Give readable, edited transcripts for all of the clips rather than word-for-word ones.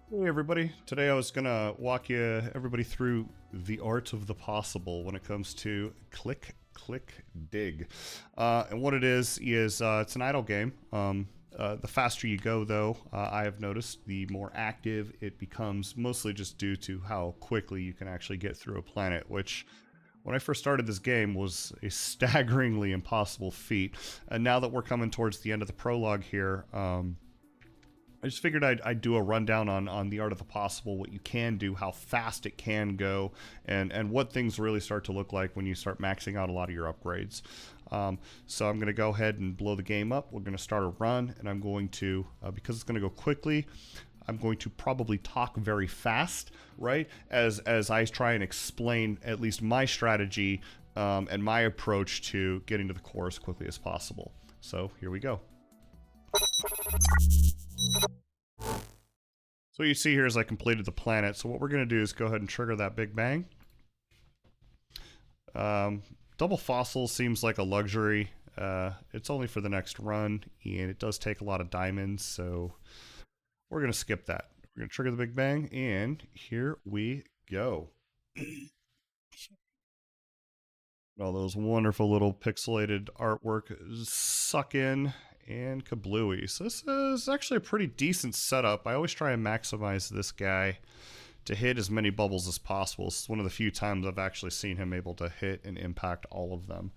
Hey everybody, today I was gonna walk everybody through the art of the possible when it comes to click, click, dig. And what it is it's an idle game. The faster you go though, I have noticed, the more active it becomes, mostly just due to how quickly you can actually get through a planet, which when I first started this game was a staggeringly impossible feat. And now that we're coming towards the end of the prologue here, I just figured I'd do a rundown on the art of the possible, what you can do, how fast it can go, and what things really start to look like when you start maxing out a lot of your upgrades. So I'm going to go ahead and blow the game up. We're going to start a run, and I'm going to, because it's going to go quickly, I'm going to probably talk very fast, right? As I try and explain at least my strategy and my approach to getting to the core as quickly as possible. So here we go. So what you see here is I completed the planet. So what we're going to do is go ahead and trigger that Big Bang. Double fossils seems like a luxury. It's only for the next run, and it does take a lot of diamonds, so we're going to skip that. We're going to trigger the Big Bang, and here we go. All those wonderful little pixelated artwork suck in. And kablooey. So this is actually a pretty decent setup. I always try and maximize this guy to hit as many bubbles as possible. This is one of the few times I've actually seen him able to hit and impact all of them.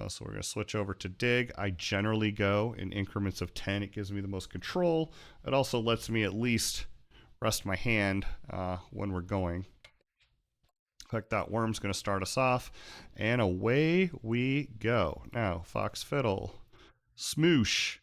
So we're going to switch over to dig. I generally go in increments of 10. It gives me the most control. It also lets me at least rest my hand when we're going. Click that worm's going to start us off. And away we go. Now, Fox Fiddle. Smoosh,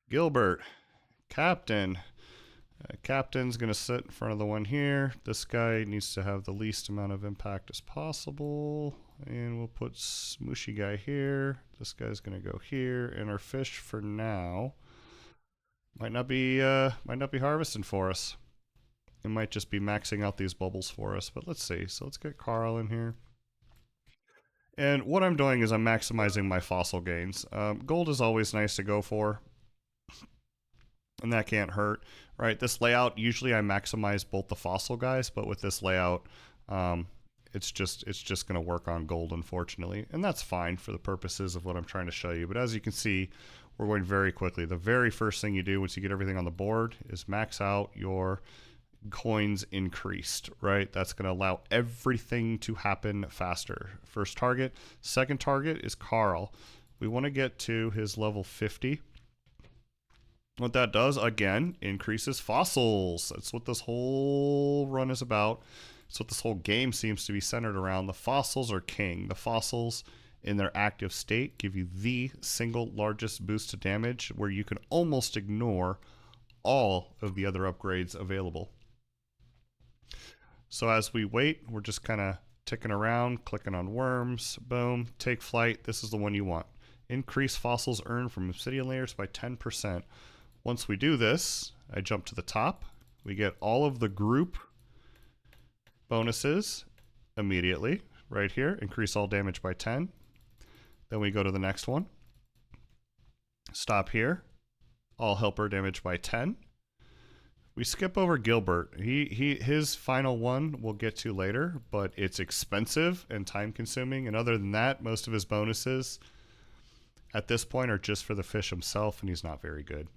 Gilbert, Captain. Captain's going to sit in front of the one here. This guy needs to have the least amount of impact as possible. And we'll put Smooshy guy here. This guy's going to go here. And our fish for now might not be harvesting for us. It might just be maxing out these bubbles for us. But let's see. So let's get Carl in here. And what I'm doing is I'm maximizing my fossil gains. Gold is always nice to go for, and that can't hurt, right? This layout, usually I maximize both the fossil guys, but with this layout, it's just going to work on gold, unfortunately, and that's fine for the purposes of what I'm trying to show you. But as you can see, we're going very quickly. The very first thing you do once you get everything on the board is max out your coins increased, right? That's going to allow everything to happen faster. First target. Second target is Carl. We want to get to his level 50. What that does, again, increases fossils. That's what this whole run is about. It's what this whole game seems to be centered around. The fossils are king. The fossils in their active state give you the single largest boost to damage, where you can almost ignore all of the other upgrades available. So as we wait, we're just kind of ticking around, clicking on worms, boom, take flight. This is the one you want. Increase fossils earned from obsidian layers by 10%. Once we do this, I jump to the top. We get all of the group bonuses immediately right here. Increase all damage by 10. Then we go to the next one. Stop here. All helper damage by 10. We skip over Gilbert. His final one we'll get to later, but it's expensive and time consuming. And other than that, most of his bonuses at this point are just for the fish himself, and he's not very good.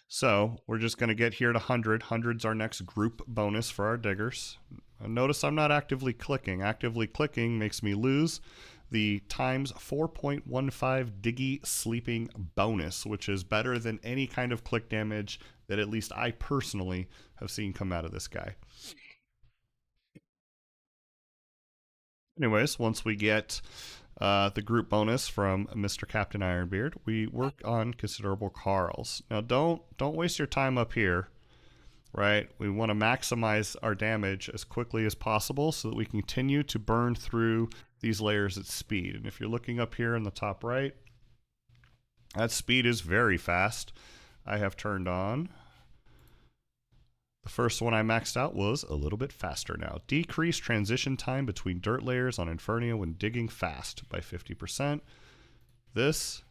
So we're just going to get here to 100. 100's our next group bonus for our diggers. Notice I'm not actively clicking. Actively clicking makes me lose the times 4.15 diggy sleeping bonus, which is better than any kind of click damage that at least I personally have seen come out of this guy. Anyways, once we get the group bonus from Mr. Captain Ironbeard, we work on considerable Carls. Now don't waste your time up here, right? We want to maximize our damage as quickly as possible so that we continue to burn through these layers at speed. And if you're looking up here in the top right, that speed is very fast. I have turned on. The first one I maxed out was a little bit faster now. Decrease transition time between dirt layers on Inferno when digging fast by 50%. This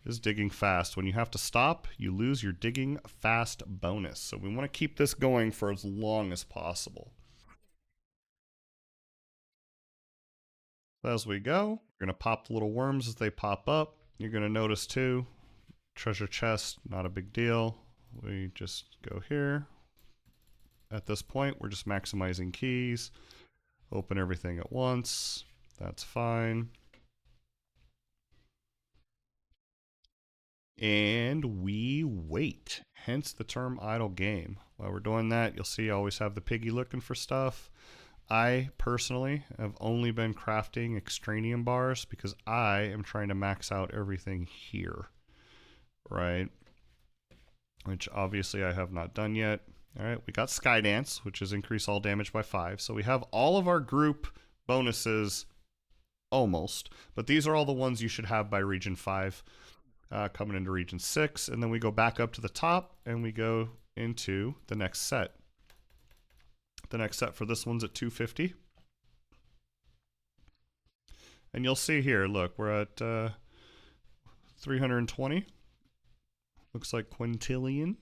is digging fast. When you have to stop, you lose your digging fast bonus. So we want to keep this going for as long as possible. As we go, we're going to pop the little worms as they pop up. You're going to notice too, treasure chest, not a big deal. We just go here. At this point, we're just maximizing keys. Open everything at once. That's fine. And we wait, hence the term idle game. While we're doing that, you'll see I always have the piggy looking for stuff. I personally have only been crafting extranium bars because I am trying to max out everything here, right? Which obviously I have not done yet. All right, we got Skydance, which is increase all damage by 5. So we have all of our group bonuses almost, but these are all the ones you should have by region 5. Coming into region 6, and then we go back up to the top and we go into the next set. The next set for this one's at 250. And you'll see here, look, we're at 320. Looks like quintillion.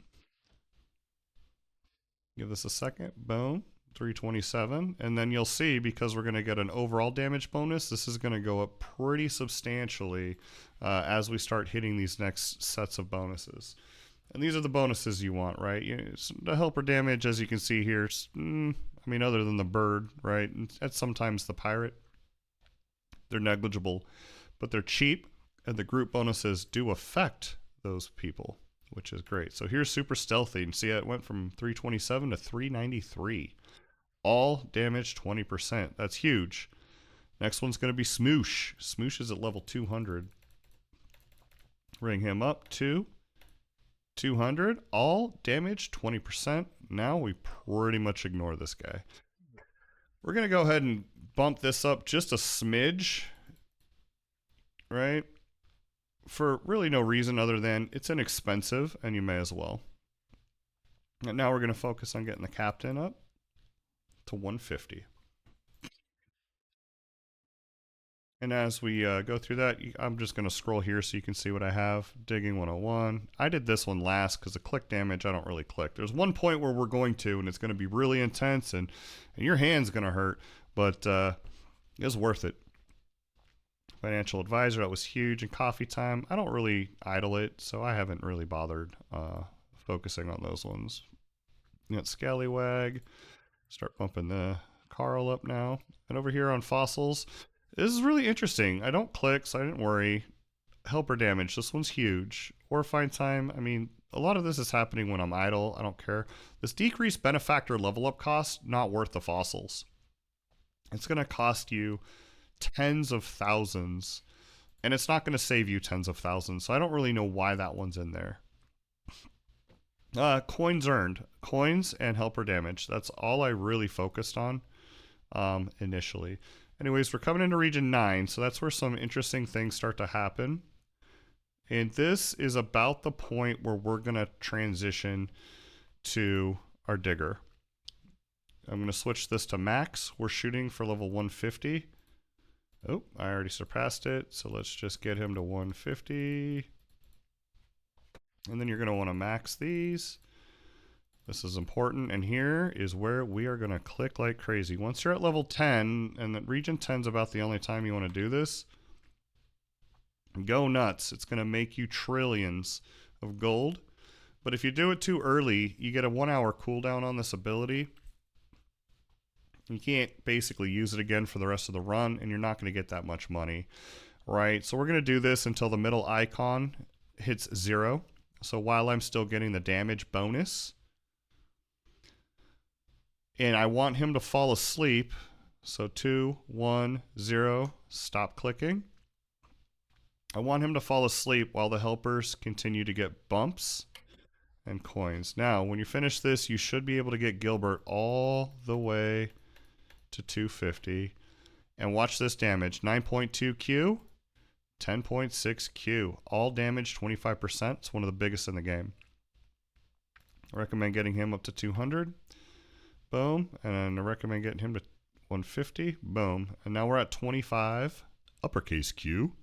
Give this a second. Boom. 327. And then you'll see, because we're going to get an overall damage bonus, this is going to go up pretty substantially as we start hitting these next sets of bonuses. And these are the bonuses you want, right? The helper damage, as you can see here, I mean, other than the bird, right? And sometimes the pirate. They're negligible, but they're cheap, and the group bonuses do affect those people, which is great. So here's super stealthy, and see it went from 327 to 393. All damage 20%. That's huge. Next one's going to be Smoosh. Smoosh is at level 200. Bring him up to 200. All damage 20%. Now we pretty much ignore this guy. We're going to go ahead and bump this up just a smidge, right? For really no reason other than it's inexpensive and you may as well. And now we're going to focus on getting the captain up to 150. And as we go through that, I'm just going to scroll here so you can see what I have. Digging 101. I did this one last because the click damage, I don't really click. There's one point where we're going to, and it's going to be really intense, and your hand's going to hurt, but it's worth it. Financial advisor, that was huge. And coffee time, I don't really idle it, so I haven't really bothered focusing on those ones. You got Scallywag. Start bumping the Carl up now. And over here on fossils, this is really interesting. I don't click, so I didn't worry. Helper damage, this one's huge. Or find time, I mean, a lot of this is happening when I'm idle. I don't care. This decreased benefactor level up cost, not worth the fossils. It's going to cost you tens of thousands, and it's not going to save you tens of thousands, so I don't really know why that one's in there. Coins earned. Coins and helper damage. That's all I really focused on initially. Anyways, we're coming into region 9, so that's where some interesting things start to happen. And this is about the point where we're going to transition to our digger. I'm going to switch this to max. We're shooting for level 150. Oh, I already surpassed it, so let's just get him to 150. And then you're going to want to max these. This is important, and here is where we are going to click like crazy. Once you're at level 10, and the region 10 is about the only time you want to do this, go nuts. It's going to make you trillions of gold. But if you do it too early, you get a 1 hour cooldown on this ability. You can't basically use it again for the rest of the run, and you're not going to get that much money, right? So we're going to do this until the middle icon hits 0. So while I'm still getting the damage bonus, and I want him to fall asleep, so 2, 1, 0, stop clicking. I want him to fall asleep while the helpers continue to get bumps and coins. Now, when you finish this, you should be able to get Gilbert all the way to 250. And watch this damage, 9.2 Q, 10.6 Q. All damage 25%. It's one of the biggest in the game. I recommend getting him up to 200. Boom. And I recommend getting him to 150. Boom. And now we're at 25. Uppercase Q.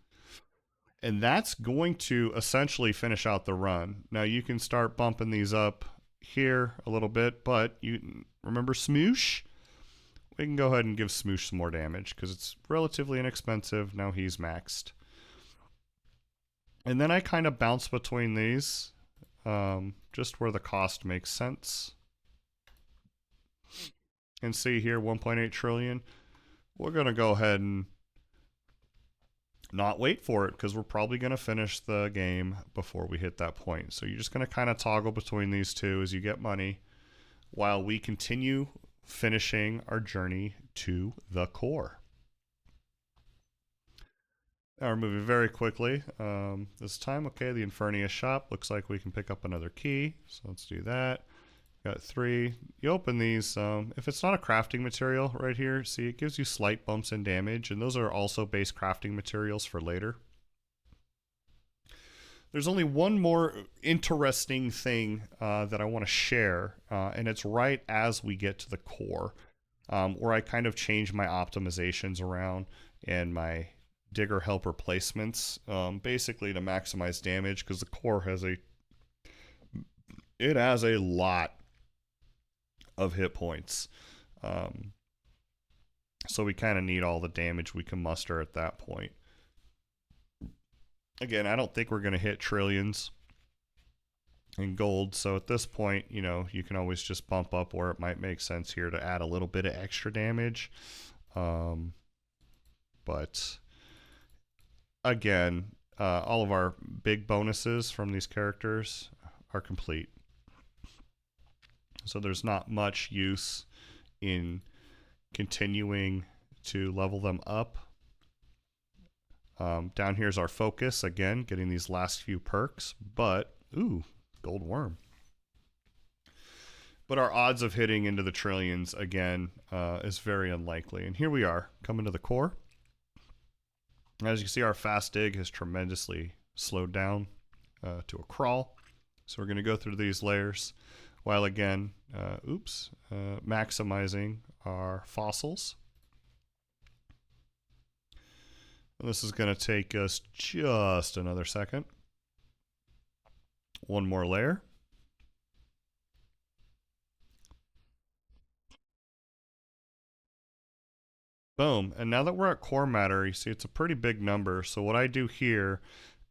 And that's going to essentially finish out the run. Now you can start bumping these up here a little bit, but you remember Smoosh? We can go ahead and give Smoosh some more damage because it's relatively inexpensive. Now he's maxed. And then I kind of bounce between these, just where the cost makes sense. And see here, 1.8 trillion. We're going to go ahead and not wait for it because we're probably going to finish the game before we hit that point. So you're just going to kind of toggle between these two as you get money while we continue finishing our journey to the core. Now we're moving very quickly. This time, okay, the Infernia shop looks like we can pick up another key. So let's do that. Got 3. You open these. If it's not a crafting material right here, see, it gives you slight bumps in damage, and those are also base crafting materials for later. There's only one more interesting thing that I want to share, and it's right as we get to the core, where I kind of change my optimizations around and my digger helper placements, basically to maximize damage, because the core has a lot of hit points. So we kind of need all the damage we can muster at that point. Again, I don't think we're going to hit trillions in gold, so at this point, you know, you can always just bump up where it might make sense here to add a little bit of extra damage. But again, all of our big bonuses from these characters are complete. So there's not much use in continuing to level them up. Down here's our focus, again, getting these last few perks, but, ooh, gold worm. But our odds of hitting into the trillions, again, is very unlikely. And here we are, coming to the core. As you can see, our fast dig has tremendously slowed down to a crawl. So we're going to go through these layers while again, maximizing our fossils. And this is going to take us just another second. One more layer. Boom. And now that we're at core matter, you see it's a pretty big number. So what I do here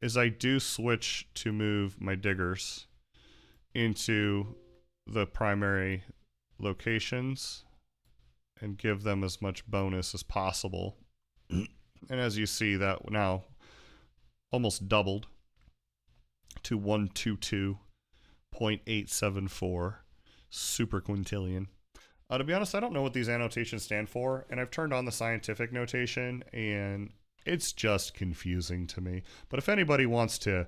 is I do switch to move my diggers into the primary locations and give them as much bonus as possible. And as you see, that now almost doubled to 122.874 super quintillion. To be honest, I don't know what these annotations stand for, and I've turned on the scientific notation, and it's just confusing to me. But if anybody wants to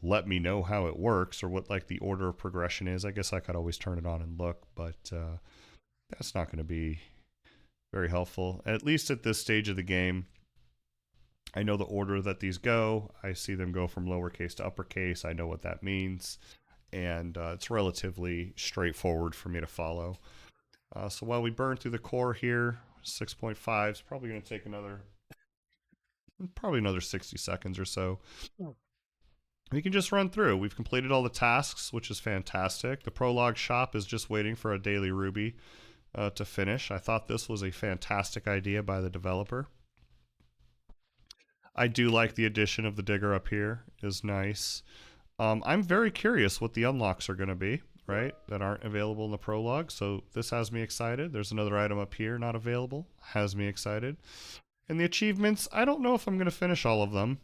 let me know how it works or what like the order of progression is, I guess I could always turn it on and look, but that's not going to be very helpful. At least at this stage of the game, I know the order that these go. I see them go from lowercase to uppercase. I know what that means, and it's relatively straightforward for me to follow. So while we burn through the core here, 6.5 is probably going to take another 60 seconds or so. We can just run through. We've completed all the tasks, which is fantastic. The prologue shop is just waiting for a daily ruby to finish. I thought this was a fantastic idea by the developer. I do like the addition of the digger up here. Is nice. I'm very curious what the unlocks are going to be, right, that aren't available in the prologue. So this has me excited. There's another item up here not available. Has me excited. And the achievements, I don't know if I'm going to finish all of them.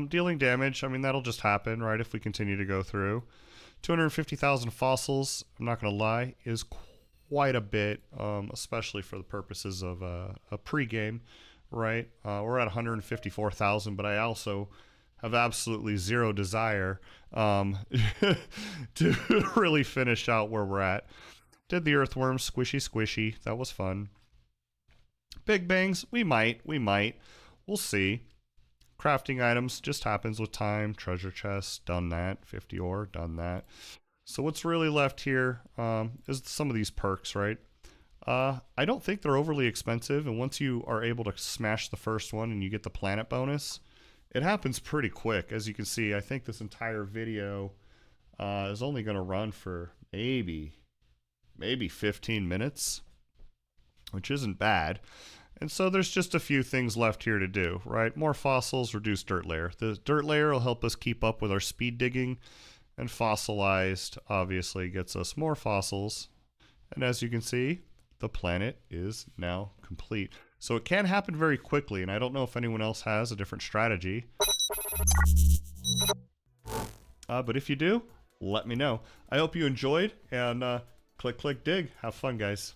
Dealing damage, I mean, that'll just happen, right, if we continue to go through. 250,000 fossils, I'm not going to lie, is quite a bit, especially for the purposes of a pregame, right? We're at 154,000, but I also have absolutely zero desire to really finish out where we're at. Did the earthworm, squishy, that was fun. Big bangs, we might, we'll see. Crafting items just happens with time. Treasure chests, done that. 50 ore, done that. So what's really left here is some of these perks, right? I don't think they're overly expensive, and once you are able to smash the first one and you get the planet bonus, it happens pretty quick. As you can see, I think this entire video is only going to run for maybe 15 minutes, which isn't bad. And so there's just a few things left here to do, right? More fossils, reduce dirt layer. The dirt layer will help us keep up with our speed digging, and fossilized obviously gets us more fossils. And as you can see, the planet is now complete. So it can happen very quickly, and I don't know if anyone else has a different strategy. But if you do, let me know. I hope you enjoyed, and click, click, dig. Have fun, guys.